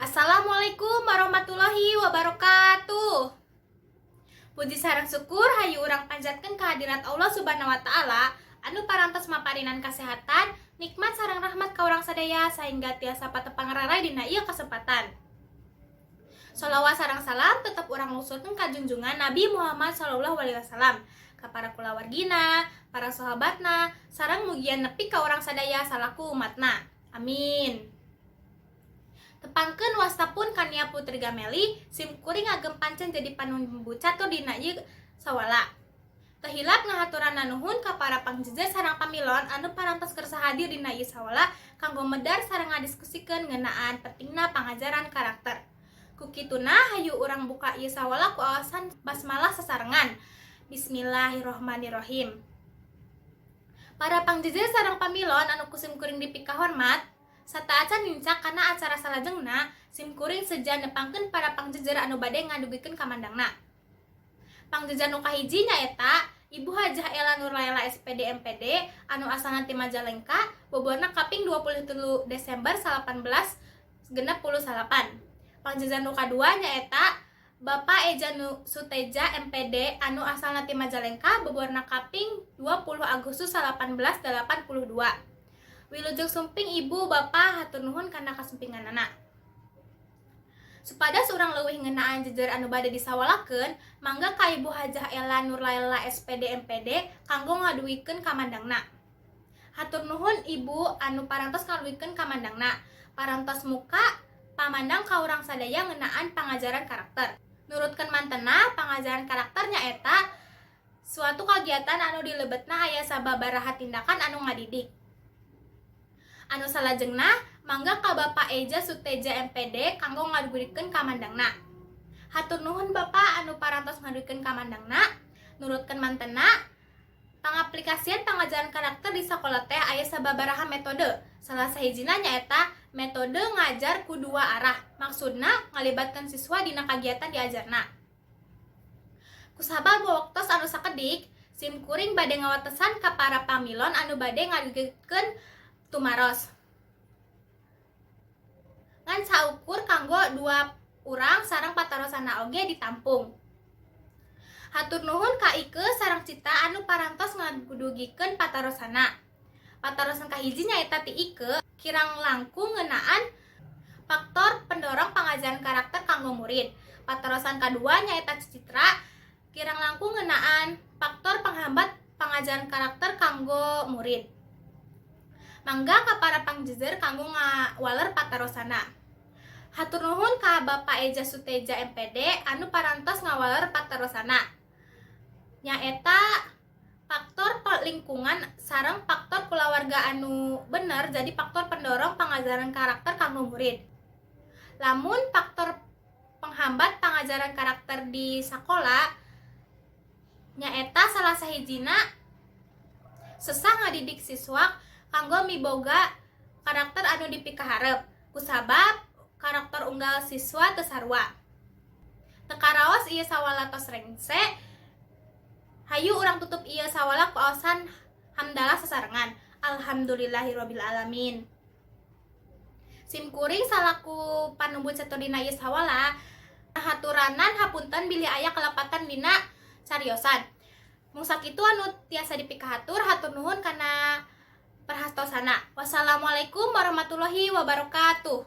Assalamualaikum warahmatullahi wabarakatuh. Puji sareng syukur hayu urang panjatkeun kehadirat Allah Subhanahu wa taala anu parantos maparinan kasehatan, nikmat sareng rahmat ka urang sadaya sehingga tiasa patepang rarai dina ieu kesempatan. Shalawat sareng salam tetep urang lusurkeun ka junjungan Nabi Muhammad sallallahu alaihi wasallam, ka para kulawargina, para sahabatna, sareng mugian nepi ka urang sadaya salaku umatna. Amin. Tepangkeun wastapun kania Putri Gameli, simkuring ngagem pancen jadi panumbu catur dina ieu sawala. Teu hilap ngahaturan nuhun ka para pangjejer sareng pamilon anu parantos keur hadir dina ieu sawala kanggo medar sareng ngadiskusikeun ngeunaan pentingna pangajaran karakter. Ku kituna hayu urang buka ieu sawala ku awasan basmalah sasarengan. Bismillahirrohmanirrohim. Para pangjejer sareng pamilon anu kusimkuring dipika hormat, sataacan nincak kana acara salajengna, simkuring seja nepangkeun para pangjejer anu bade ngadugikeun ka mandangna. Pangjejer nu kahiji nyaeta Ibu Hajah Ela Nurlaila SPD MPD anu asalna ti Majalengka, bobourna kaping 23 Desember 1898. Pangjejer nu kadua nyaeta Bapak Eja Suteja MPD anu asalna ti Majalengka, bobourna kaping 20 Agustus 1882. Wilujeng sumping ibu bapak hatur nuhun kana kasumpinganana. Supados urang leuwih ngeunaan jejer anu bade disawalakeun, mangga ka Ibu Hajah Ela Nurlaila SPD MPD kanggo ngaduikeun ka mandangna. Hatur nuhun ibu anu parantos ngaduikeun ka mandangna. Parantos muka pamandang ka urang sadaya ngeunaan pangajaran karakter. Nurutkeun mantena, pangajaran karakter nyaeta suatu kagiatan anu dilebetna aya sababaraha tindakan anu ngadidik. Anu salajengna mangga ka Bapak Eja Suteja MPD kanggo ngadugikeun ka mandangna. Hatur nuhun Bapak anu parantos ngadugikeun ka mandangna. Nurutkeun mantena, pangaplikasian pangajaran karakter di sakola teh aya sababaraha metode. Salah sahijina nyaeta metode ngajar ku dua arah. Maksudna ngalibatkeun siswa dina kagiatan diajarna. Kusabab waktos anu sakedik, simkuring bade ngawatesan ka para pamilon anu bade ngadugikeun tumaros. Ngan saukur kanggo 2 urang sareng patarosana oge ditampung. Hatur nuhun ka Ike sareng Cita anu parantos ngadugikeun patarosana. Patarosan kahiji nyaeta ti Ike kirang langkung ngeunaan faktor pendorong pangajaran karakter kanggo murid. Patarosan kadua nyaeta Citra kirang langkung ngeunaan faktor penghambat pangajaran karakter kanggo murid. Mangga ka para pangjejer kanggo ngawaler patarosana. Hatur nuhun ka Bapak Eja Suteja MPD anu parantos ngawaler patarosana. Nyaeta faktor lingkungan sareng faktor kulawarga anu bener jadi faktor pendorong pangajaran karakter kanggo murid. Lamun faktor penghambat pangajaran karakter di sakola nyaeta salah sahijina sesah ngadidik siswa kanggo miboga karakter anu dipikaharep, kusabab karakter unggal siswa teu sarua. Teu karaos ieu sawala tos rengse, hayu urang tutup ieu sawala ku aosan hamdalah sasarengan. Alhamdulillahirabbil alamin. Simkuring salaku panumbu catur dina ieu sawala, haturanan hapunten bilih aya kalepatan dina cariosan. Mung sakitu anu tiasa dipikahatur, hatur nuhun kana perhastosana. Wassalamualaikum warahmatullahi wabarakatuh.